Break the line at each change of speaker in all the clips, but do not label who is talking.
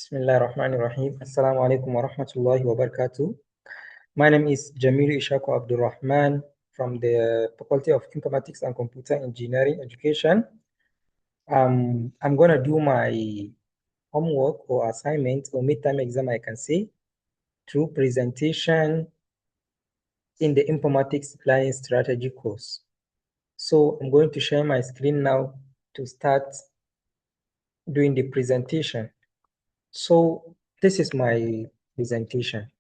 Bismillahirrahmanirrahim. Assalamu alaikum wa rahmatullahi wa barakatuh. My name is Jamil Ishaku Abdul Rahman from the Faculty of Informatics and Computer Engineering Education. I'm going to do my homework or assignment or midterm exam, I can say, through presentation in the Informatics Learning Strategy course. So I'm going to share my screen now to start doing the presentation. So this is my presentation.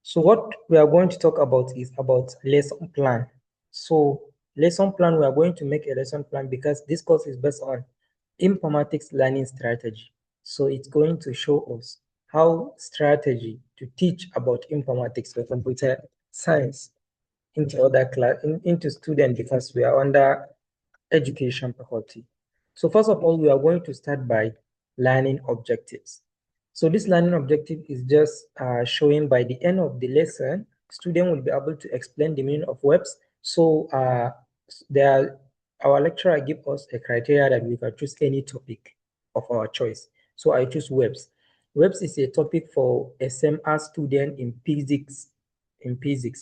So what we are going to talk about is about lesson plan. So lesson plan, we are going to make a lesson plan because this course is based on informatics learning strategy. So it's going to show us how strategy to teach about informatics or computer science into other class, into students, because we are under education faculty. So first of all, we are going to start by learning objectives. So this learning objective is just showing by the end of the lesson, student will be able to explain the meaning of webs. So our lecturer give us a criteria that we can choose any topic of our choice. So I choose webs. Webs is a topic for SMR student in physics.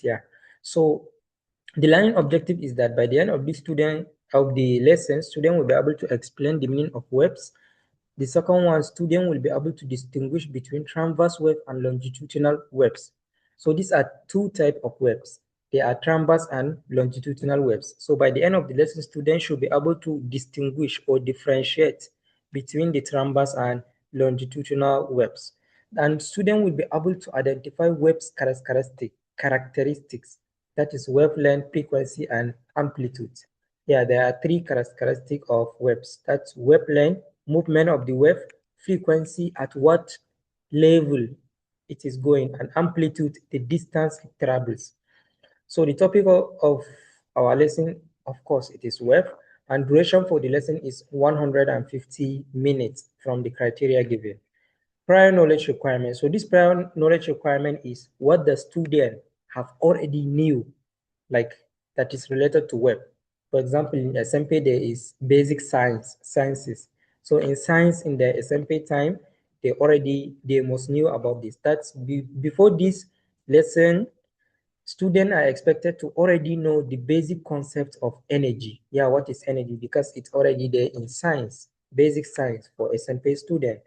Yeah. So the learning objective is that by the end of the lesson, student will be able to explain the meaning of webs. The second one, student will be able to distinguish between transverse web and longitudinal webs. So these are two types of webs. They are transverse and longitudinal webs. So by the end of the lesson, students should be able to distinguish or differentiate between the transverse and longitudinal webs. And student will be able to identify webs characteristics, that is wavelength, frequency, and amplitude. Yeah, there are three characteristics of webs. That's wavelength, movement of the wave, frequency, at what level it is going, and amplitude, the distance it travels. So the topic of our lesson, of course, it is wave, and duration for the lesson is 150 minutes from the criteria given. Prior knowledge requirement. So this prior knowledge requirement is what the student have already knew, like that is related to web. For example, in SMP, there is basic sciences. So in science, in the SMP time, they must knew about this. That's before this lesson, students are expected to already know the basic concept of energy. Yeah, what is energy? Because it's already there in science, basic science for SMP student.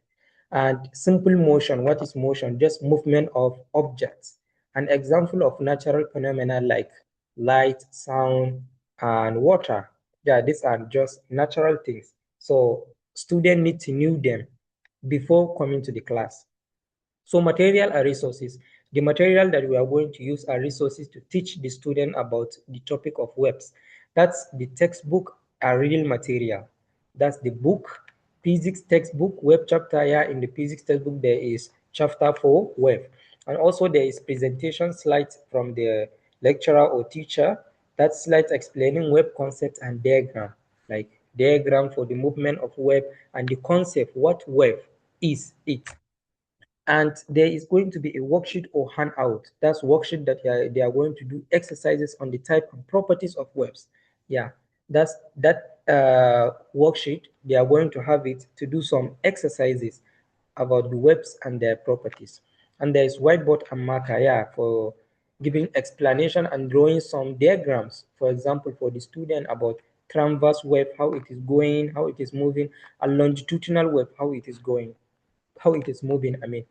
And simple motion, what is motion? Just movement of objects. An example of natural phenomena like light, sound, and water. Yeah, these are just natural things. So students need to know them before coming to the class. So material and resources. The material that we are going to use are resources to teach the student about the topic of webs. That's the textbook, a real material. That's the book, physics textbook, web chapter. Yeah, in the physics textbook, there is chapter for web. And also there is presentation slides from the lecturer or teacher. That's slides explaining web concept and diagram, like diagram for the movement of web and the concept, what web is it. And there is going to be a worksheet or handout. That's worksheet that they are going to do exercises on the type and properties of webs. Yeah, that's that worksheet. They are going to have it to do some exercises about the webs and their properties. And there is whiteboard and marker, yeah, for giving explanation and drawing some diagrams, for example, for the student about transverse web, how it is going, how it is moving, and longitudinal web, how it is going, how it is moving, I mean.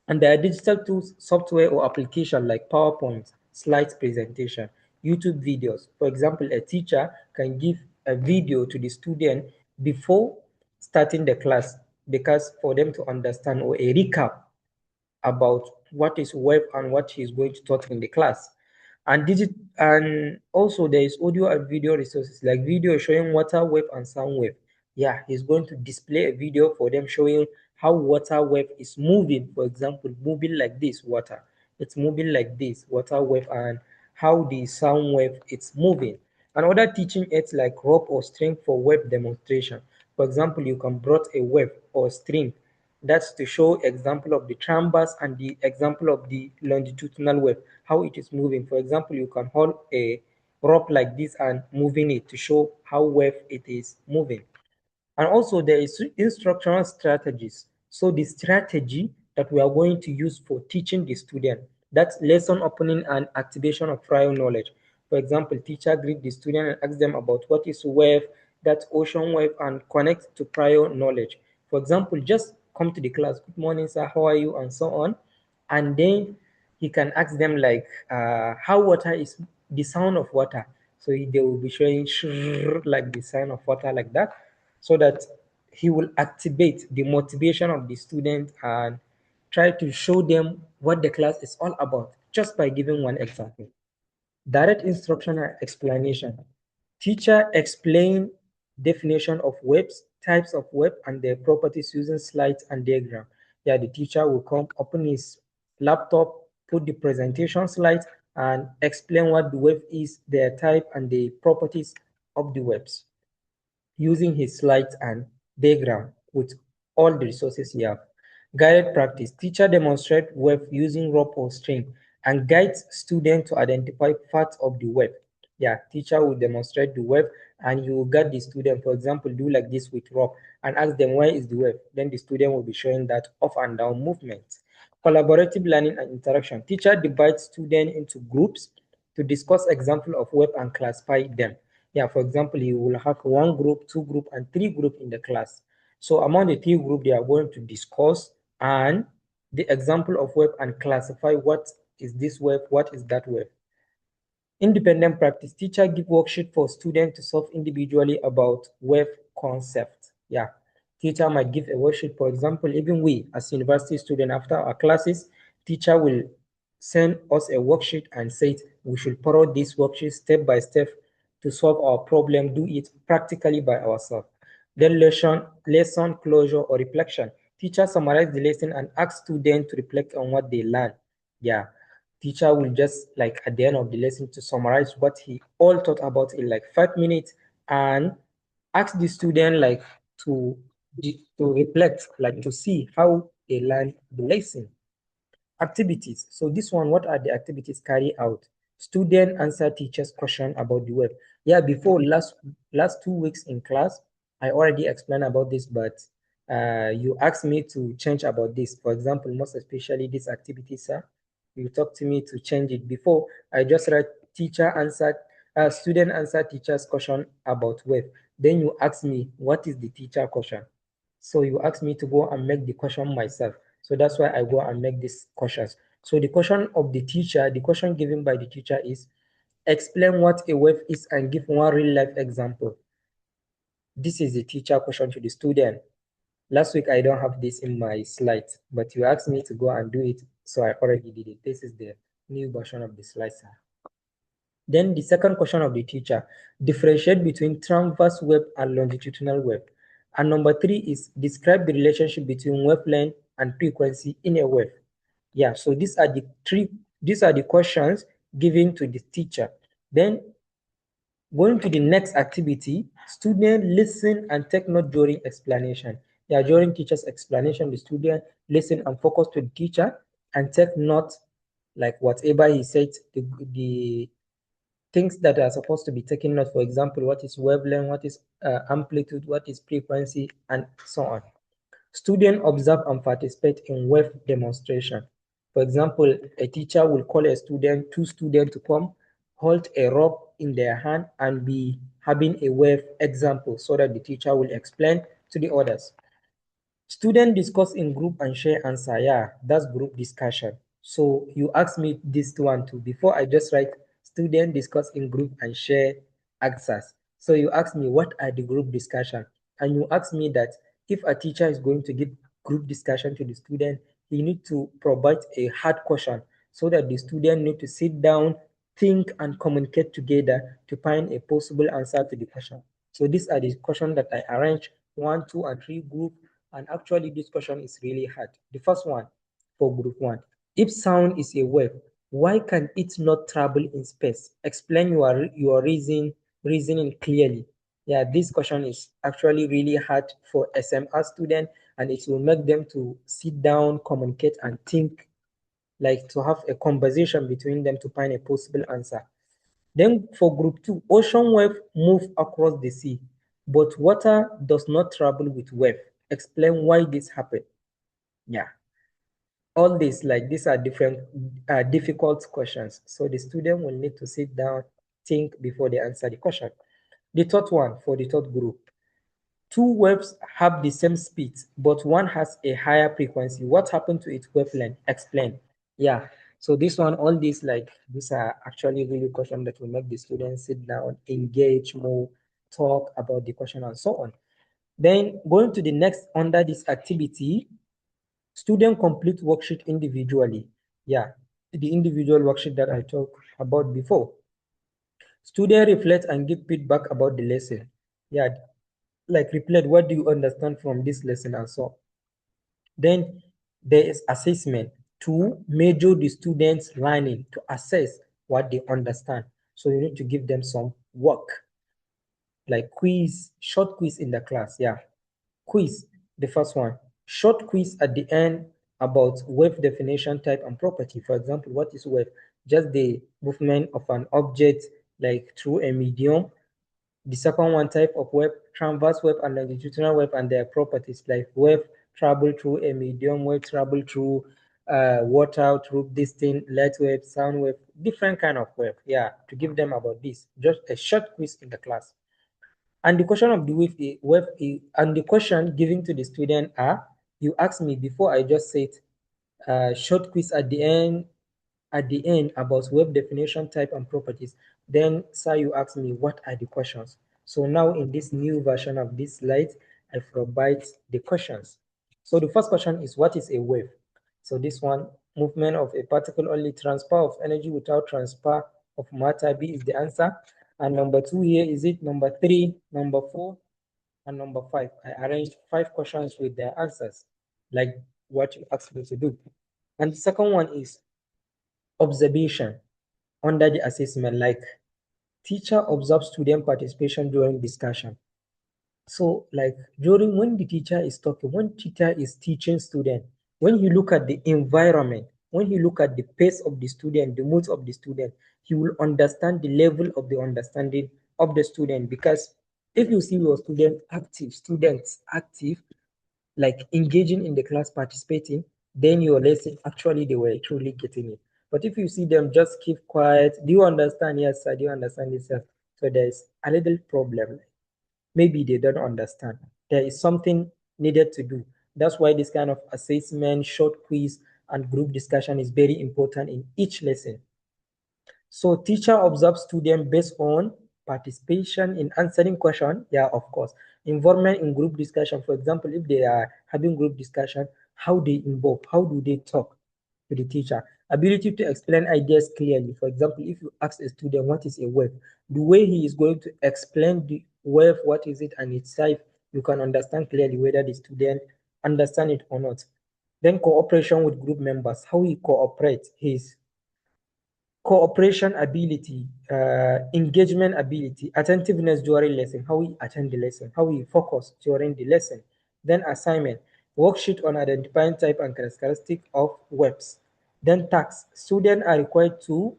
And there are digital tools, software or application like PowerPoint, slides presentation, YouTube videos. For example, a teacher can give a video to the student before starting the class, because for them to understand, or a recap about what is web and what he is going to talk in the class. And also there is audio and video resources like video showing water wave and sound wave. Yeah, he's going to display a video for them showing how water wave is moving. For example, moving like this, water, it's moving like this, water wave, and how the sound wave it's moving. And other teaching aids like rope or string for wave demonstration. For example, you can brought a wave or string, that's to show example of the transverse and the example of the longitudinal wave, how it is moving. For example, you can hold a rope like this and moving it to show how wave it is moving. And also there is instructional strategies. So the strategy that we are going to use for teaching the student, that's lesson opening and activation of prior knowledge. For example, teacher greet the student and ask them about what is wave, that's ocean wave, and connect to prior knowledge. For example, just come to the class, good morning, sir, how are you, and so on. And then he can ask them like how water is, the sound of water. So they will be showing like the sound of water like that, so that he will activate the motivation of the student and try to show them what the class is all about just by giving one example. Direct instruction and explanation. Teacher explain definition of webs, types of web, and their properties using slides and diagram. Yeah, the teacher will come, open his laptop, put the presentation slides, and explain what the web is, their type, and the properties of the webs using his slides and diagram with all the resources he have. Guided practice. Teacher demonstrate web using rope or string and guides student to identify parts of the web. Yeah, teacher will demonstrate the web and you will guide the student. For example, do like this with rope and ask them where is the web. Then the student will be showing that up and down movement. Collaborative learning and interaction. Teacher divides students into groups to discuss example of web and classify them. Yeah, for example, you will have one group, two group, and three group in the class. So among the three group, they are going to discuss and the example of web and classify what is this web, what is that web. Independent practice. Teacher give worksheet for students to solve individually about web concept. Yeah. Teacher might give a worksheet. For example, even we as university student after our classes, teacher will send us a worksheet and say we should follow this worksheet step by step to solve our problem, do it practically by ourselves. Then lesson closure or reflection. Teacher summarize the lesson and ask students to reflect on what they learned. Yeah, teacher will just like at the end of the lesson to summarize what he all thought about in like 5 minutes and ask the student like to to reflect, like to see how they learn the lesson. Activities. So this one, what are the activities carried out? Student answer teacher's question about the web. Yeah, before last 2 weeks in class, I already explained about this, but you asked me to change about this. For example, most especially this activity, sir. You talked to me to change it. Before, I just write teacher answered, student answer teacher's question about web. Then you ask me, what is the teacher question? So you asked me to go and make the question myself. So that's why I go and make these questions. So the question of the teacher, the question given by the teacher is, explain what a wave is and give one real life example. This is the teacher question to the student. Last week, I don't have this in my slides, but you asked me to go and do it. So I already did it. This is the new version of the slides. Then the second question of the teacher, differentiate between transverse web and longitudinal web. And number three is describe the relationship between wavelength and frequency in a wave. Yeah, so these are the questions given to the teacher. Then going to the next activity, student listen and take note during explanation. Yeah, during teacher's explanation, the student listen and focus to the teacher and take note like whatever he said, the things that are supposed to be taken note, for example, what is wavelength, what is amplitude, what is frequency, and so on. Student observe and participate in wave demonstration. For example, a teacher will call a student, two students to come, hold a rope in their hand and be having a wave example so that the teacher will explain to the others. Student discuss in group and share answer. Yeah, that's group discussion. So you ask me this one too. Before I just write student discuss in group and share answers. So you ask me what are the group discussion? And you ask me that if a teacher is going to give group discussion to the student, he need to provide a hard question so that the student need to sit down, think and communicate together to find a possible answer to the question. So these are the questions that I arrange 1, 2, and 3 group. And actually, this question is really hard. The first one for group 1. If sound is a wave, why can it not travel in space? Explain your reasoning clearly. Yeah, this question is actually really hard for SMR students, and it will make them to sit down, communicate, and think, like to have a conversation between them to find a possible answer. Then for group 2, ocean wave move across the sea, but water does not travel with wave. Explain why this happened. Yeah, all this, like, these are different difficult questions, so the student will need to sit down, think before they answer the question. The third one, for the third group, two waves have the same speed, but one has a higher frequency. What happened to its wavelength? Explain. Yeah. So this one, all these, like, these are actually really questions that will make the students sit down, engage more, talk about the question, and so on. Then going to the next under this activity, student complete worksheet individually. Yeah, the individual worksheet that I talked about before. Student reflect and give feedback about the lesson. Yeah, like reflect, what do you understand from this lesson and so. Then there is assessment to measure the students' learning, to assess what they understand. So you need to give them some work, like quiz, short quiz in the class. Yeah, quiz, the first one. Short quiz at the end about wave definition, type, and property. For example, what is wave? Just the movement of an object, like through a medium. The second one, type of wave, transverse wave and longitudinal wave and their properties, like wave travel through a medium, wave travel through water, through this thing, light wave, sound wave, different kind of wave. Yeah, to give them about this. Just a short quiz in the class. And the question of the and the question given to the student are, you asked me before, I just said short quiz at the end about web definition, type, and properties. Then, sir, you ask me what are the questions. So now in this new version of this slide, I provide the questions. So the first question is, what is a wave? So this one, movement of a particle, only transfer of energy without transfer of matter. B is the answer. And number two here is it, number three, number four, and number five. I arranged 5 questions with their answers, like what you asked me to do. And the second one is observation under the assessment, like teacher observes student participation during discussion. So like during when the teacher is talking, when teacher is teaching student, when you look at the environment, when you look at the pace of the student, the mood of the student, he will understand the level of the understanding of the student. Because if you see your students active, like engaging in the class, participating, then your lesson actually they were truly getting it. But if you see them just keep quiet, do you understand? Yes, sir. Do you understand this, sir? So there's a little problem. Maybe they don't understand. There is something needed to do. That's why this kind of assessment, short quiz, and group discussion is very important in each lesson. So teacher observes student based on participation in answering question. Yeah, of course. Involvement in group discussion. For example, if they are having group discussion, how they involve, how do they talk to the teacher? Ability to explain ideas clearly. For example, if you ask a student what is a wave, the way he is going to explain the wave, what is it and its type, you can understand clearly whether the student understand it or not. Then cooperation with group members, how he cooperates, his cooperation ability, engagement ability, attentiveness during lesson, how we attend the lesson, how we focus during the lesson. Then assignment, worksheet on identifying type and characteristic of webs. Then tasks, students are required to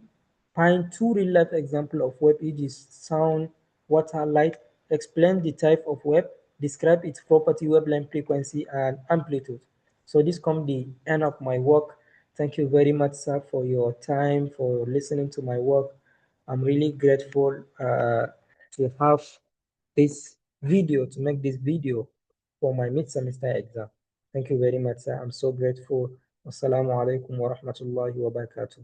find two real-life examples of web, e.g. sound, water, light, explain the type of web, describe its property, wavelength, frequency, and amplitude. So this comes the end of my work. Thank you very much, sir, for your time, for listening to my work. I'm really grateful to have this video, to make this video for my mid-semester exam. Thank you very much, sir. I'm so grateful. Wassalamu alaikum wa rahmatullahi wa barakatuh.